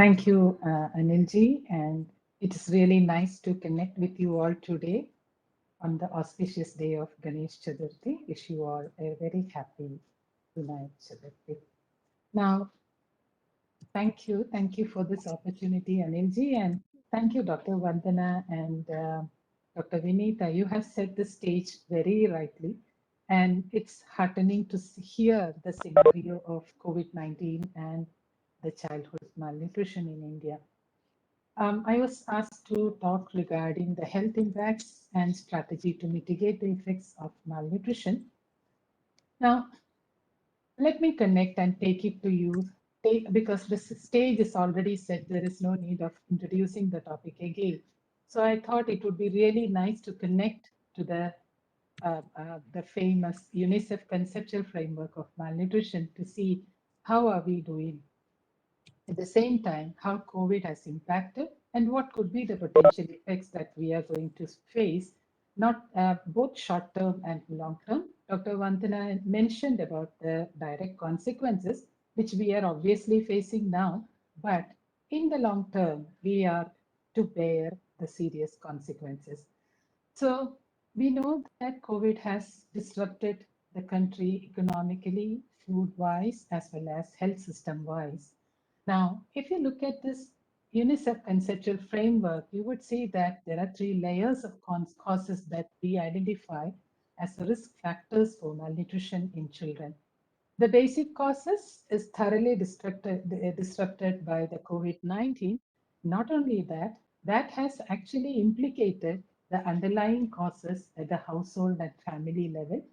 Thank you, Anilji, and it is really nice to connect with you all today on the auspicious day of Ganesh Chaturthi. Wish you all a very happy Vinayak Chaturthi. Now, thank you for this opportunity, Anilji, and thank you, Dr. Vandana and Dr. Vineeta. You have set the stage very rightly, and it's heartening to hear the scenario of COVID-19 and the childhood malnutrition in India. I was asked to talk regarding the health impacts and strategy to mitigate the effects of malnutrition. Now, let me connect and take it to you because the stage is already set. There is no need of introducing the topic again. So I thought it would be really nice to connect to the famous UNICEF conceptual framework of malnutrition to see how are we doing. At the same time, how COVID has impacted and what could be the potential effects that we are going to face, not both short term and long term. Dr. Vandana mentioned about the direct consequences, which we are obviously facing now, but in the long term, we are to bear the serious consequences. So we know that COVID has disrupted the country economically, food-wise, as well as health system-wise. Now, if you look at this UNICEF conceptual framework, you would see that there are three layers of causes that we identify as risk factors for malnutrition in children. The basic causes is thoroughly disrupted by the COVID-19. Not only that, that has actually implicated the underlying causes at the household and family level.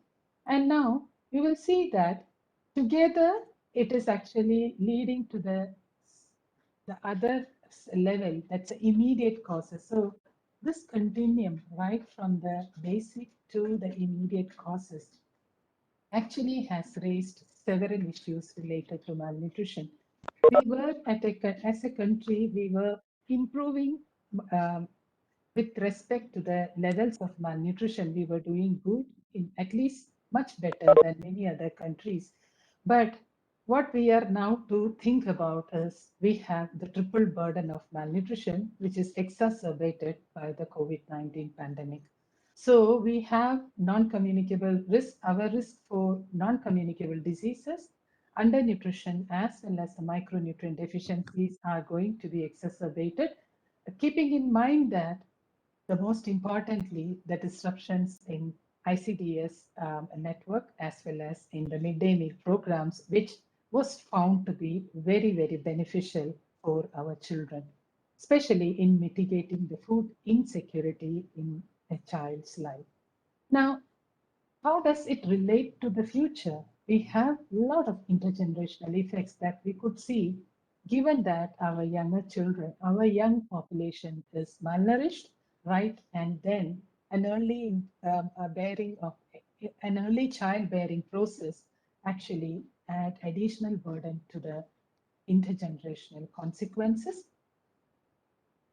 And now we will see that together it is actually leading to the other level, that's the immediate causes. So this continuum, right from the basic to the immediate causes, actually has raised several issues related to malnutrition. We were as a country, we were improving um, with respect to the levels of malnutrition. We were doing good, in at least much better than many other countries. But what we are now to think about is we have the triple burden of malnutrition, which is exacerbated by the COVID-19 pandemic. So we have non-communicable risk, our risk for non-communicable diseases, undernutrition, as well as the micronutrient deficiencies are going to be exacerbated, keeping in mind that the most importantly, the disruptions in ICDS network as well as in the midday meal programs, which was found to be very, very beneficial for our children, especially in mitigating the food insecurity in a child's life. Now, how does it relate to the future? We have a lot of intergenerational effects that we could see, given that our younger children, our young population is malnourished, right? And then an early bearing of an early childbearing process actually add additional burden to the intergenerational consequences.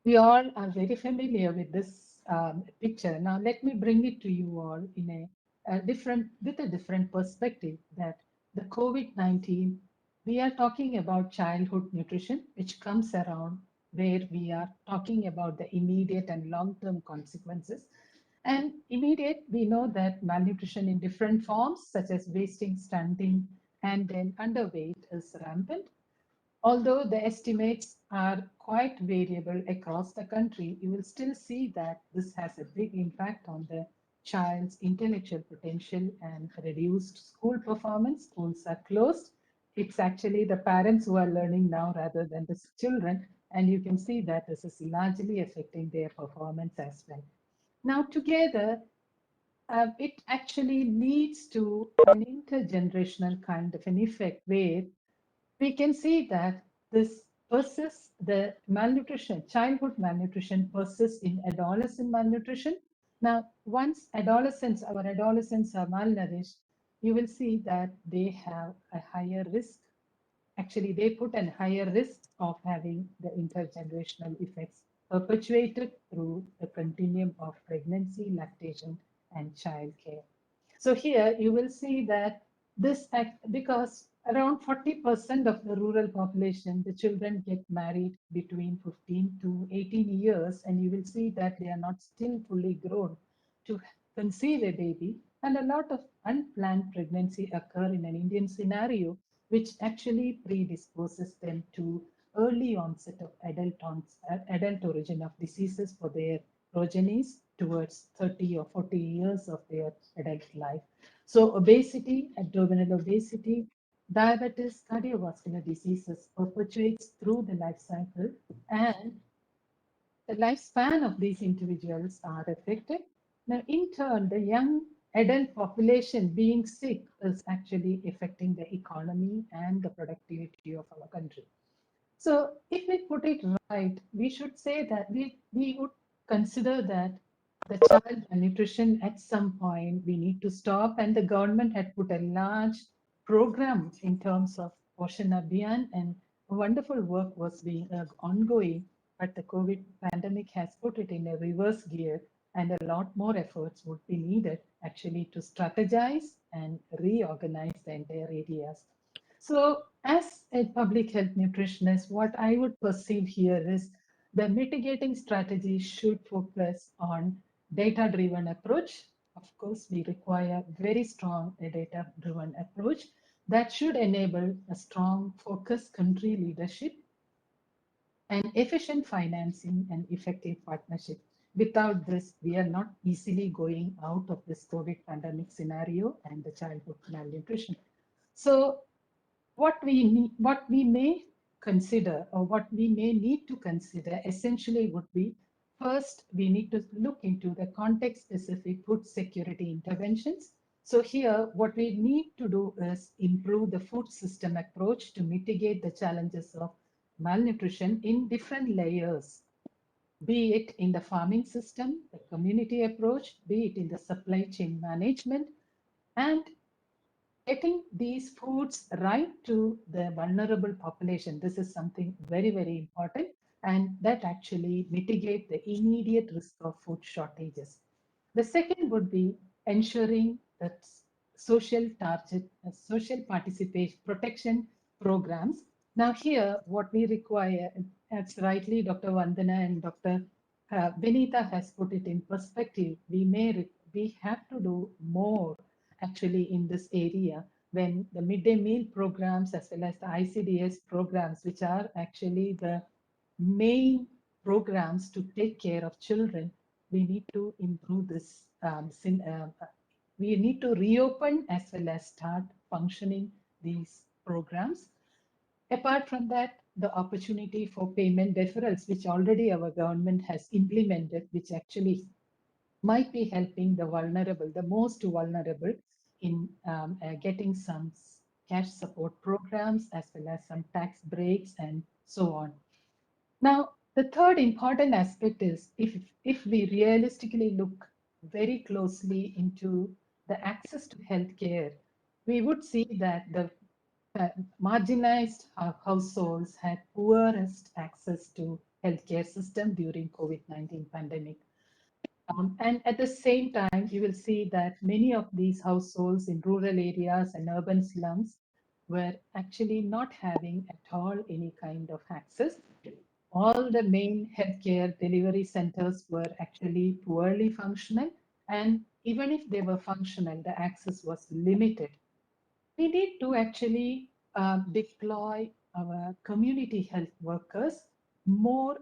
We all are very familiar with this picture. Now, let me bring it to you all in with a different perspective that the COVID-19, we are talking about childhood nutrition, which comes around where we are talking about the immediate and long-term consequences. And immediate, we know that malnutrition in different forms, such as wasting, stunting, and then underweight is rampant. Although the estimates are quite variable across the country, you will still see that this has a big impact on the child's intellectual potential and reduced school performance. Schools are closed. It's actually the parents who are learning now rather than the children. And you can see that this is largely affecting their performance as well. Now, together, it actually leads to an intergenerational kind of an effect where we can see that this persists, the malnutrition, childhood malnutrition persists in adolescent malnutrition. Now, once our adolescents are malnourished, you will see that they have a higher risk. Actually, they put a higher risk of having the intergenerational effects perpetuated through the continuum of pregnancy, lactation, and childcare. So here you will see that This act because around 40% of the rural population, the children get married between 15 to 18 years, and you will see that they are not still fully grown to conceive a baby. And a lot of unplanned pregnancy occur in an Indian scenario, which actually predisposes them to early onset of adult origin of diseases for their progenies towards 30 or 40 years of their adult life. So obesity, abdominal obesity, diabetes, cardiovascular diseases perpetuates through the life cycle, and the lifespan of these individuals are affected. Now, in turn, the young adult population being sick is actually affecting the economy and the productivity of our country. So if we put it right, we should say that we would consider that the child nutrition at some point we need to stop, and the government had put a large program in terms of Poshan Abhiyan, and wonderful work was being ongoing, but the COVID pandemic has put it in a reverse gear, and a lot more efforts would be needed actually to strategize and reorganize the entire areas. So, as a public health nutritionist, what I would perceive here is the mitigating strategy should focus on data-driven approach. Of course, we require very strong data-driven approach that should enable a strong focused country leadership and efficient financing and effective partnership. Without this, we are not easily going out of this COVID pandemic scenario and the childhood malnutrition. So what we may consider or what we may need to consider essentially would be first, we need to look into the context specific food security interventions. So, here, what we need to do is improve the food system approach to mitigate the challenges of malnutrition in different layers, be it in the farming system, the community approach, be it in the supply chain management, and getting these foods right to the vulnerable population. This is something very, very important, and that actually mitigate the immediate risk of food shortages. The second would be ensuring that social participation protection programs. Now here, what we require, as rightly Dr. Vandana and Dr. Vineeta has put it in perspective, we have to do more actually in this area when the midday meal programs as well as the ICDS programs, which are actually the main programs to take care of children, we need to improve this. We need to reopen as well as start functioning these programs. Apart from that, the opportunity for payment deferrals, which already our government has implemented, which actually might be helping the vulnerable, the most vulnerable, in getting some cash support programs as well as some tax breaks and so on. Now, the third important aspect is if we realistically look very closely into the access to healthcare, we would see that the marginalized households had poorest access to healthcare system during COVID-19 pandemic. And at the same time, you will see that many of these households in rural areas and urban slums were actually not having at all any kind of access. All the main healthcare delivery centers were actually poorly functional, and even if they were functional, the access was limited. We need to actually deploy our community health workers more,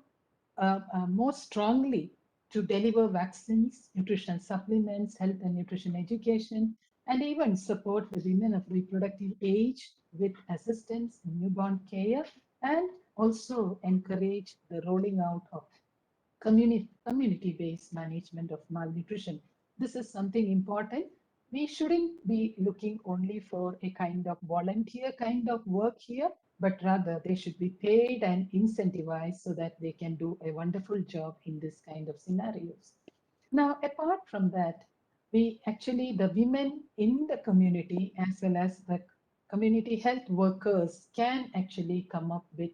more strongly to deliver vaccines, nutrition supplements, health and nutrition education, and even support the women of reproductive age with assistance in newborn care, and also encourage the rolling out of community-based management of malnutrition. This is something important. We shouldn't be looking only for a kind of volunteer kind of work here, but rather they should be paid and incentivized so that they can do a wonderful job in this kind of scenarios. Now, apart from that, we actually, the women in the community as well as the community health workers can actually come up with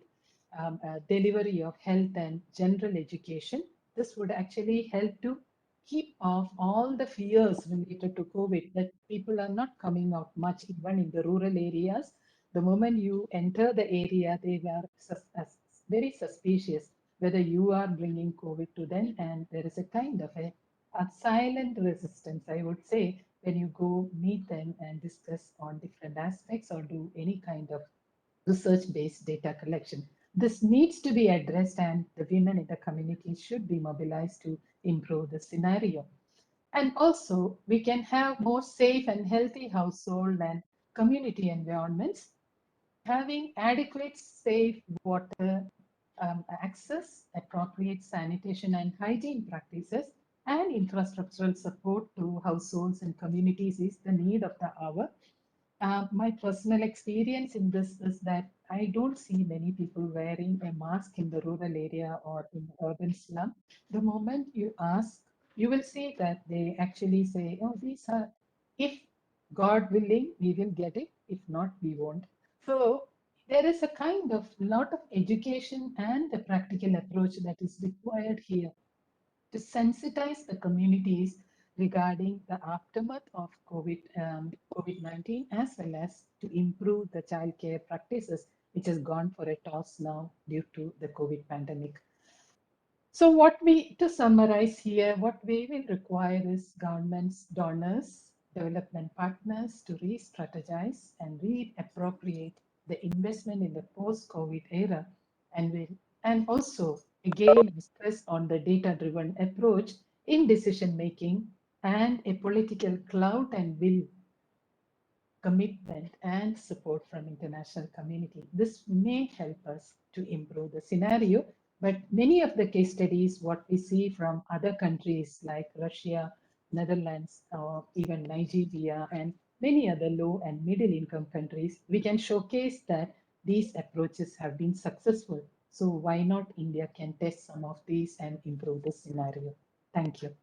delivery of health and general education. This would actually help to keep off all the fears related to COVID, that people are not coming out much, even in the rural areas. The moment you enter the area, they were very suspicious whether you are bringing COVID to them. And there is a kind of a silent resistance, I would say, when you go meet them and discuss on different aspects or do any kind of research-based data collection. This needs to be addressed, and the women in the community should be mobilized to improve the scenario. And also, we can have more safe and healthy household and community environments, having adequate safe water access, appropriate sanitation and hygiene practices, and infrastructural support to households and communities is the need of the hour. My personal experience in this is that I don't see many people wearing a mask in the rural area or in urban slum. The moment you ask, you will see that they actually say, "Oh, these are, if God willing, we will get it. If not, we won't." So there is a kind of lot of education and the practical approach that is required here to sensitize the communities regarding the aftermath of COVID-19, as well as to improve the childcare practices, which has gone for a toss now due to the COVID pandemic. So to summarize here, what we will require is governments, donors, development partners to re-strategize and reappropriate the investment in the post-COVID era, and also again stress on the data-driven approach in decision making and a political clout and will, commitment and support from international community. This may help us to improve the scenario, but many of the case studies, what we see from other countries like Russia, Netherlands, or even Nigeria, and many other low and middle income countries, we can showcase that these approaches have been successful. So why not India can test some of these and improve the scenario? Thank you.